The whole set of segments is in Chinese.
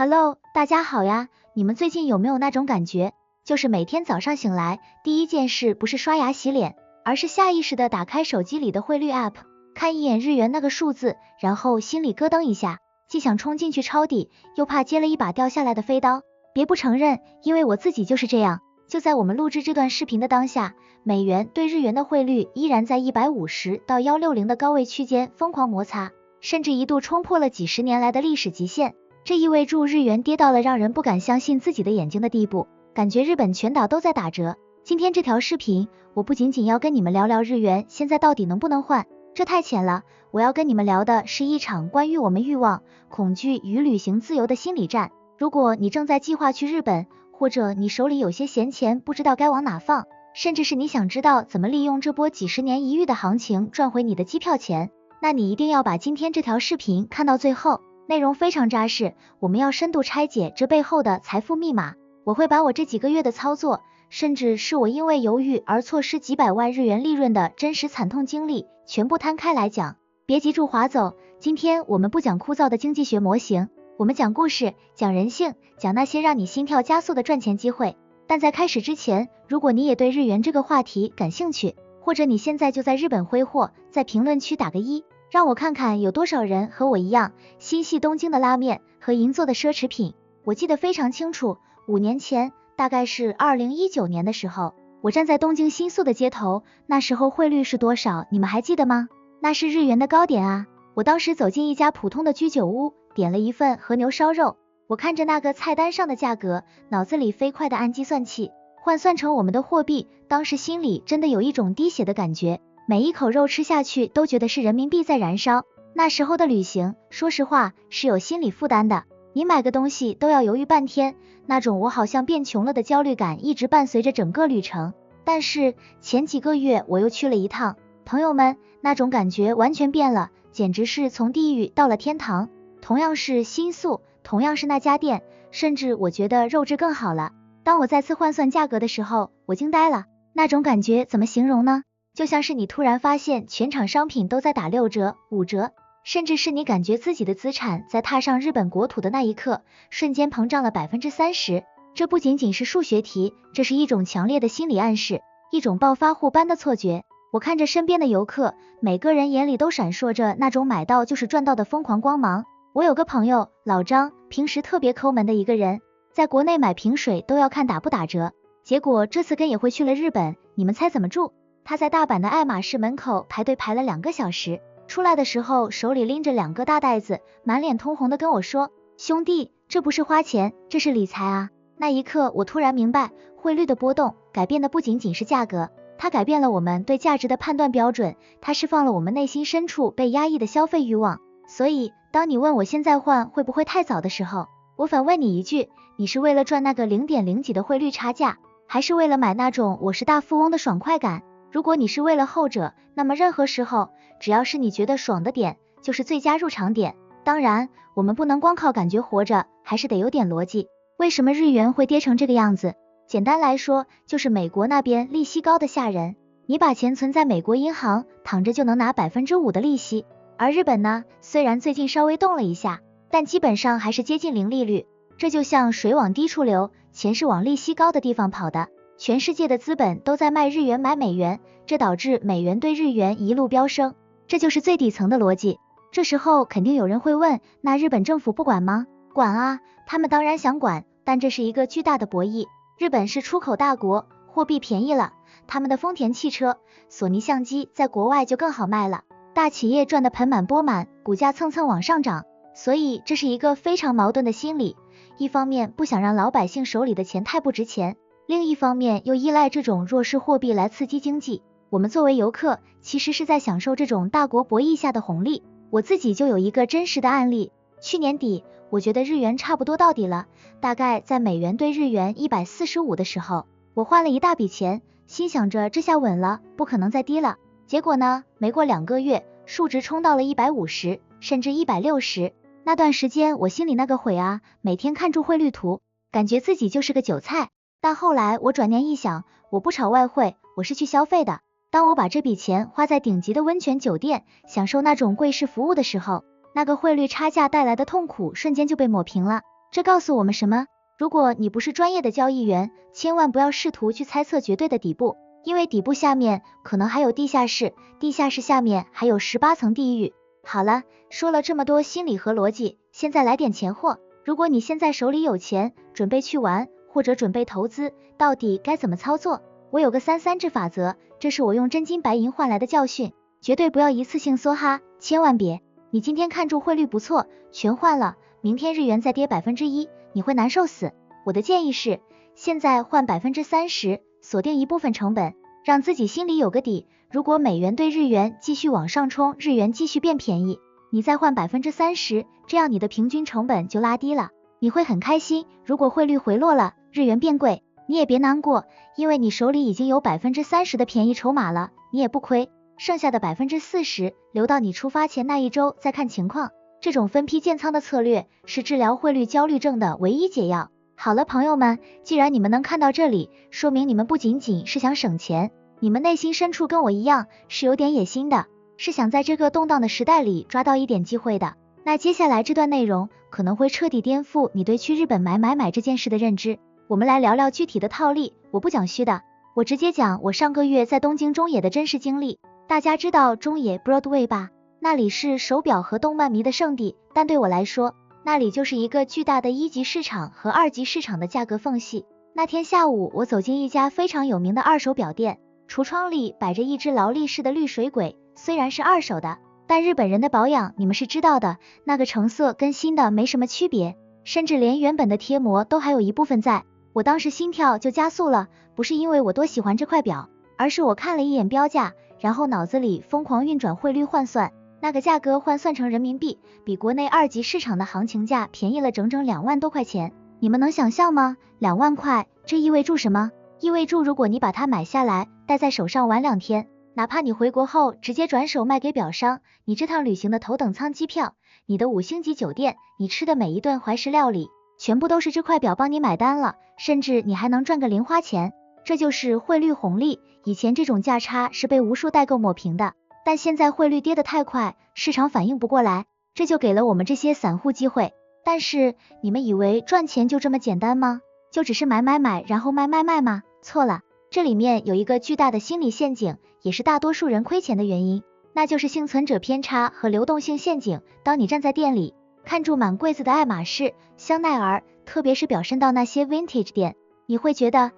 Hello，大家好呀！你们最近有没有那种感觉，就是每天早上醒来，第一件事不是刷牙洗脸，而是下意识的打开手机里的汇率 App， 看一眼日元那个数字，然后心里咯噔一下，既想冲进去抄底，又怕接了一把掉下来的飞刀。别不承认，因为我自己就是这样。就在我们录制这段视频的当下，美元对日元的汇率依然在150到160的高位区间疯狂摩擦，甚至一度冲破了几十年来的历史极限。这意味着日元跌到了让人不敢相信自己的眼睛的地步，感觉日本全岛都在打折。今天这条视频，我不仅仅要跟你们聊聊日元现在到底能不能换，这太浅了，我要跟你们聊的是一场关于我们欲望、恐惧与旅行自由的心理战。如果你正在计划去日本，或者你手里有些闲钱不知道该往哪放，甚至是你想知道怎么利用这波几十年一遇的行情赚回你的机票钱，那你一定要把今天这条视频看到最后。内容非常扎实，我们要深度拆解这背后的财富密码。我会把我这几个月的操作，甚至是我因为犹豫而错失几百万日元利润的真实惨痛经历，全部摊开来讲。别急住划走，今天我们不讲枯燥的经济学模型，我们讲故事，讲人性，讲那些让你心跳加速的赚钱机会。但在开始之前，如果你也对日元这个话题感兴趣，或者你现在就在日本挥霍，在评论区打个1。让我看看有多少人和我一样心系东京的拉面和银座的奢侈品。我记得非常清楚，5年前，大概是2019年的时候，我站在东京新宿的街头，那时候汇率是多少？你们还记得吗？那是日元的高点啊！我当时走进一家普通的居酒屋，点了一份和牛烧肉。我看着那个菜单上的价格，脑子里飞快的按计算器，换算成我们的货币，当时心里真的有一种滴血的感觉。每一口肉吃下去都觉得是人民币在燃烧。那时候的旅行，说实话是有心理负担的，你买个东西都要犹豫半天，那种我好像变穷了的焦虑感一直伴随着整个旅程。但是前几个月我又去了一趟，朋友们，那种感觉完全变了，简直是从地狱到了天堂。同样是新宿，同样是那家店，甚至我觉得肉质更好了。当我再次换算价格的时候，我惊呆了，那种感觉怎么形容呢？就像是你突然发现全场商品都在打6折、5折，甚至是你感觉自己的资产在踏上日本国土的那一刻，瞬间膨胀了30%。这不仅仅是数学题，这是一种强烈的心理暗示，一种暴发户般的错觉。我看着身边的游客，每个人眼里都闪烁着那种买到就是赚到的疯狂光芒。我有个朋友老张，平时特别抠门的一个人，在国内买瓶水都要看打不打折，结果这次跟也会去了日本，你们猜怎么住？他在大阪的爱马仕门口排队排了2个小时，出来的时候手里拎着2个大袋子，满脸通红的跟我说，兄弟，这不是花钱，这是理财啊。那一刻我突然明白，汇率的波动改变的不仅仅是价格，它改变了我们对价值的判断标准，它释放了我们内心深处被压抑的消费欲望。所以当你问我现在换会不会太早的时候，我反问你一句，你是为了赚那个0.0几的汇率差价，还是为了买那种我是大富翁的爽快感？如果你是为了后者，那么任何时候，只要是你觉得爽的点，就是最佳入场点。当然，我们不能光靠感觉活着，还是得有点逻辑。为什么日元会跌成这个样子？简单来说，就是美国那边利息高的吓人，你把钱存在美国银行，躺着就能拿5%的利息。而日本呢，虽然最近稍微动了一下，但基本上还是接近零利率。这就像水往低处流，钱是往利息高的地方跑的。全世界的资本都在卖日元买美元，这导致美元对日元一路飙升，这就是最底层的逻辑。这时候肯定有人会问，那日本政府不管吗？管啊，他们当然想管，但这是一个巨大的博弈。日本是出口大国，货币便宜了，他们的丰田汽车、索尼相机在国外就更好卖了，大企业赚得盆满钵满，股价蹭蹭往上涨。所以这是一个非常矛盾的心理，一方面不想让老百姓手里的钱太不值钱，另一方面又依赖这种弱势货币来刺激经济。我们作为游客，其实是在享受这种大国博弈下的红利。我自己就有一个真实的案例，去年底，我觉得日元差不多到底了，大概在美元对日元145的时候，我换了一大笔钱，心想着这下稳了，不可能再低了。结果呢，没过2个月，数值冲到了150，甚至160。那段时间我心里那个悔啊，每天看住汇率图，感觉自己就是个韭菜。但后来我转念一想，我不炒外汇，我是去消费的。当我把这笔钱花在顶级的温泉酒店，享受那种贵式服务的时候，那个汇率差价带来的痛苦瞬间就被抹平了。这告诉我们什么？如果你不是专业的交易员，千万不要试图去猜测绝对的底部，因为底部下面可能还有地下室，地下室下面还有18层地狱。好了，说了这么多心理和逻辑，现在来点钱货。如果你现在手里有钱，准备去玩，或者准备投资，到底该怎么操作？我有个3-3制法则，这是我用真金白银换来的教训，绝对不要一次性梭哈，千万别。你今天看中汇率不错，全换了，明天日元再跌1%，你会难受死。我的建议是，现在换30%，锁定一部分成本，让自己心里有个底。如果美元对日元继续往上冲，日元继续变便宜，你再换30%，这样你的平均成本就拉低了，你会很开心。如果汇率回落了，日元变贵，你也别难过，因为你手里已经有30%的便宜筹码了，你也不亏。剩下的40%留到你出发前那一周再看情况。这种分批建仓的策略是治疗汇率焦虑症的唯一解药。好了，朋友们，既然你们能看到这里，说明你们不仅仅是想省钱，你们内心深处跟我一样是有点野心的，是想在这个动荡的时代里抓到一点机会的。那接下来这段内容可能会彻底颠覆你对去日本买这件事的认知。我们来聊聊具体的套利，我不讲虚的，我直接讲我上个月在东京中野的真实经历。大家知道中野 Broadway 吧？那里是手表和动漫迷的圣地，但对我来说，那里就是一个巨大的1级市场和2级市场的价格缝隙。那天下午，我走进一家非常有名的二手表店，橱窗里摆着一只劳力士的绿水鬼，虽然是二手的，但日本人的保养你们是知道的，那个成色跟新的没什么区别，甚至连原本的贴膜都还有一部分在。我当时心跳就加速了，不是因为我多喜欢这块表，而是我看了一眼标价，然后脑子里疯狂运转汇率换算，那个价格换算成人民币，比国内2级市场的行情价便宜了整整2万多块钱。你们能想象吗？2万块，这意味着什么？意味着如果你把它买下来，戴在手上玩2天，哪怕你回国后直接转手卖给表商，你这趟旅行的头等舱机票，你的5星级酒店，你吃的每一顿怀石料理，全部都是这块表帮你买单了，甚至你还能赚个零花钱。这就是汇率红利，以前这种价差是被无数代购抹平的，但现在汇率跌得太快，市场反应不过来，这就给了我们这些散户机会。但是你们以为赚钱就这么简单吗？就只是买然后卖吗？错了，这里面有一个巨大的心理陷阱，也是大多数人亏钱的原因，那就是幸存者偏差和流动性陷阱。当你站在店里，看住满柜子的爱马仕、香奈儿，特别是表深到那些 vintage 店，你会觉得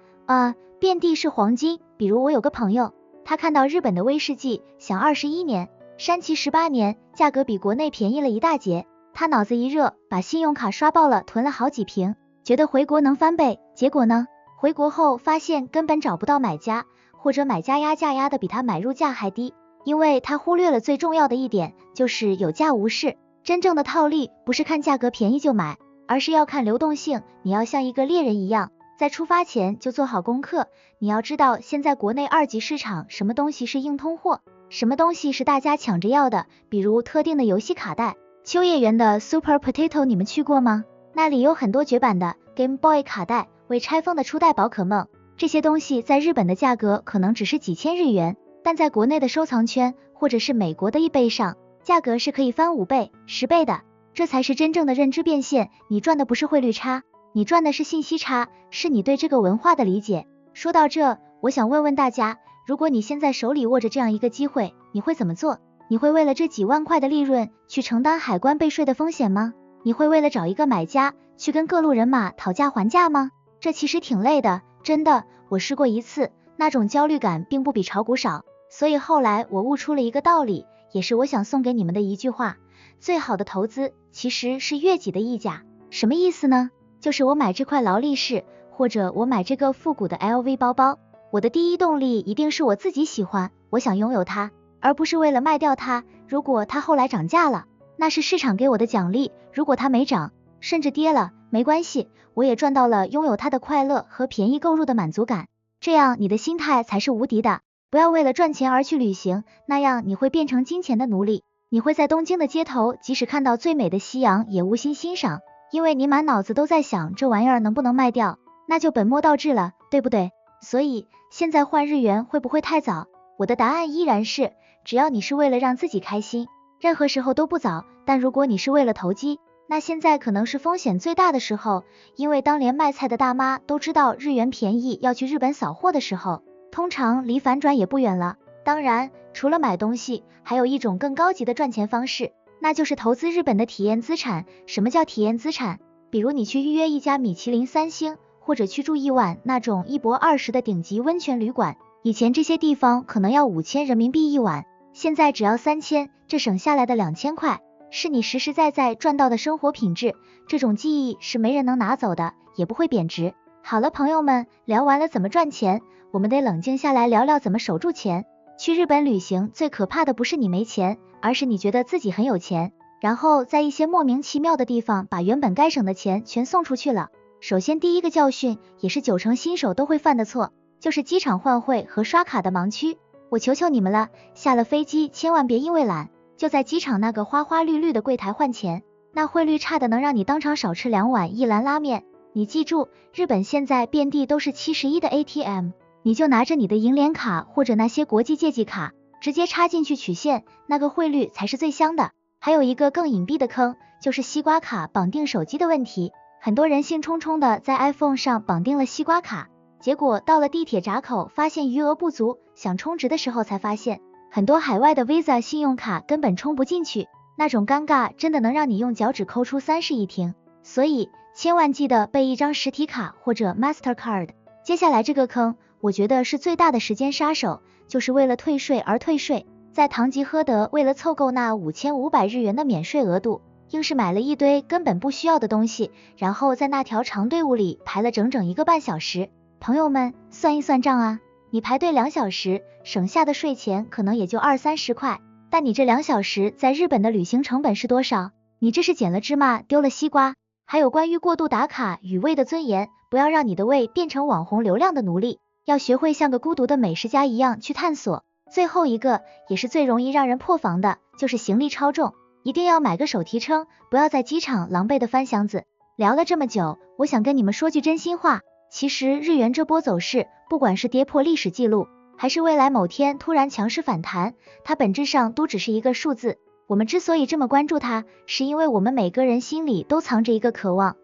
遍地是黄金。比如我有个朋友，他看到日本的威士忌，想21年、山崎18年，价格比国内便宜了一大截，他脑子一热，把信用卡刷爆了，囤了好几瓶，觉得回国能翻倍。结果呢，回国后发现根本找不到买家，或者买家压价压的比他买入价还低，因为他忽略了最重要的一点，就是有价无市。真正的套利不是看价格便宜就买，而是要看流动性。你要像一个猎人一样，在出发前就做好功课，你要知道现在国内2级市场什么东西是硬通货，什么东西是大家抢着要的，比如特定的游戏卡带。秋叶原的 Super Potato 你们去过吗？那里有很多绝版的 Game Boy 卡带，未拆封的初代宝可梦，这些东西在日本的价格可能只是几千日元，但在国内的收藏圈或者是美国的eBay上，价格是可以翻5倍、10倍的。这才是真正的认知变现，你赚的不是汇率差，你赚的是信息差，是你对这个文化的理解。说到这，我想问问大家，如果你现在手里握着这样一个机会，你会怎么做？你会为了这几万块的利润去承担海关被税的风险吗？你会为了找一个买家去跟各路人马讨价还价吗？这其实挺累的，真的，我试过一次，那种焦虑感并不比炒股少。所以后来我悟出了一个道理，也是我想送给你们的一句话，最好的投资其实是悦己的溢价。什么意思呢？就是我买这块劳力士，或者我买这个复古的 LV 包包，我的第一动力一定是我自己喜欢，我想拥有它，而不是为了卖掉它。如果它后来涨价了，那是市场给我的奖励，如果它没涨，甚至跌了，没关系，我也赚到了拥有它的快乐和便宜购入的满足感。这样你的心态才是无敌的。不要为了赚钱而去旅行，那样你会变成金钱的奴隶。你会在东京的街头，即使看到最美的夕阳也无心欣赏，因为你满脑子都在想这玩意儿能不能卖掉，那就本末倒置了，对不对？所以现在换日元会不会太早？我的答案依然是，只要你是为了让自己开心，任何时候都不早。但如果你是为了投机，那现在可能是风险最大的时候，因为当连卖菜的大妈都知道日元便宜要去日本扫货的时候，通常离反转也不远了。当然，除了买东西，还有一种更高级的赚钱方式，那就是投资日本的体验资产。什么叫体验资产？比如你去预约一家米其林3星，或者去住一晚那种1博20的顶级温泉旅馆，以前这些地方可能要5000人民币一晚，现在只要3000，这省下来的2000块，是你实实在在赚到的生活品质，这种记忆是没人能拿走的，也不会贬值。好了，朋友们，聊完了怎么赚钱，我们得冷静下来聊聊怎么守住钱。去日本旅行最可怕的不是你没钱，而是你觉得自己很有钱，然后在一些莫名其妙的地方把原本该省的钱全送出去了。首先第一个教训，也是90%新手都会犯的错，就是机场换汇和刷卡的盲区。我求求你们了，下了飞机千万别因为懒，就在机场那个花花绿绿的柜台换钱，那汇率差的能让你当场少吃2碗一兰拉面。你记住，日本现在遍地都是71的 ATM， 你就拿着你的银联卡或者那些国际借记卡，直接插进去取现，那个汇率才是最香的。还有一个更隐蔽的坑，就是西瓜卡绑定手机的问题。很多人兴冲冲的在 iPhone 上绑定了西瓜卡，结果到了地铁闸口发现余额不足，想充值的时候才发现，很多海外的 Visa 信用卡根本充不进去，那种尴尬真的能让你用脚趾抠出30一听。所以千万记得备一张实体卡或者 Mastercard。 接下来这个坑，我觉得是最大的时间杀手，就是为了退税而退税。在堂吉诃德为了凑够那5500日元的免税额度，硬是买了一堆根本不需要的东西，然后在那条长队伍里排了整整1个半小时。朋友们，算一算账啊，你排队2小时，省下的税钱可能也就20-30块，但你这2小时在日本的旅行成本是多少？你这是捡了芝麻丢了西瓜。还有关于过度打卡与胃的尊严，不要让你的胃变成网红流量的奴隶，要学会像个孤独的美食家一样去探索。最后一个，也是最容易让人破防的，就是行李超重，一定要买个手提车，不要在机场狼狈的翻箱子。聊了这么久，我想跟你们说句真心话，其实日元这波走势，不管是跌破历史记录，还是未来某天突然强势反弹，它本质上都只是一个数字。我们之所以这么关注它，是因为我们每个人心里都藏着一个渴望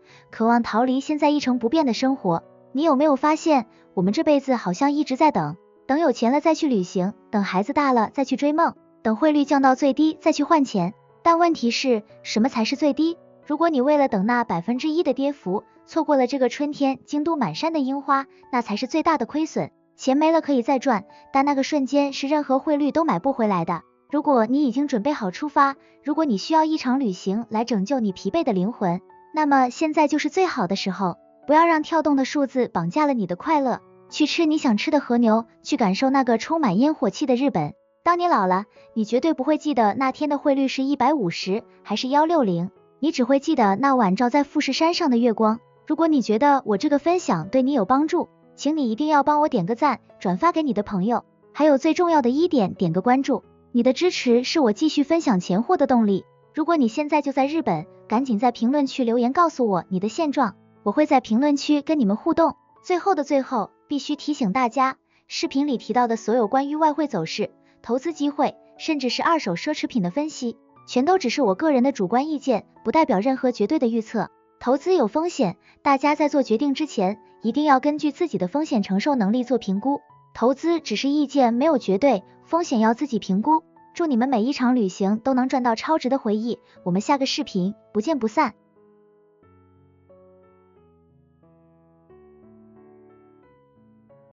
逃离现在一成不变的生活。你有没有发现，我们这辈子好像一直在等有钱了再去旅行，等孩子大了再去追梦，等汇率降到最低再去换钱。但问题是，什么才是最低？如果你为了等那1%的跌幅，错过了这个春天京都满山的樱花，那才是最大的亏损。钱没了可以再赚，但那个瞬间是任何汇率都买不回来的。如果你已经准备好出发，如果你需要一场旅行来拯救你疲惫的灵魂，那么现在就是最好的时候。不要让跳动的数字绑架了你的快乐，去吃你想吃的和牛，去感受那个充满烟火气的日本。当你老了，你绝对不会记得那天的汇率是150还是160，你只会记得那晚照在富士山上的月光。如果你觉得我这个分享对你有帮助，请你一定要帮我点个赞，转发给你的朋友，还有最重要的一点，点个关注。你的支持是我继续分享钱货的动力。如果你现在就在日本，赶紧在评论区留言告诉我你的现状，我会在评论区跟你们互动。最后的最后，必须提醒大家，视频里提到的所有关于外汇走势、投资机会，甚至是二手奢侈品的分析，全都只是我个人的主观意见，不代表任何绝对的预测。投资有风险，大家在做决定之前，一定要根据自己的风险承受能力做评估。投资只是意见，没有绝对，风险要自己评估。祝你们每一场旅行都能赚到超值的回忆，我们下个视频不见不散。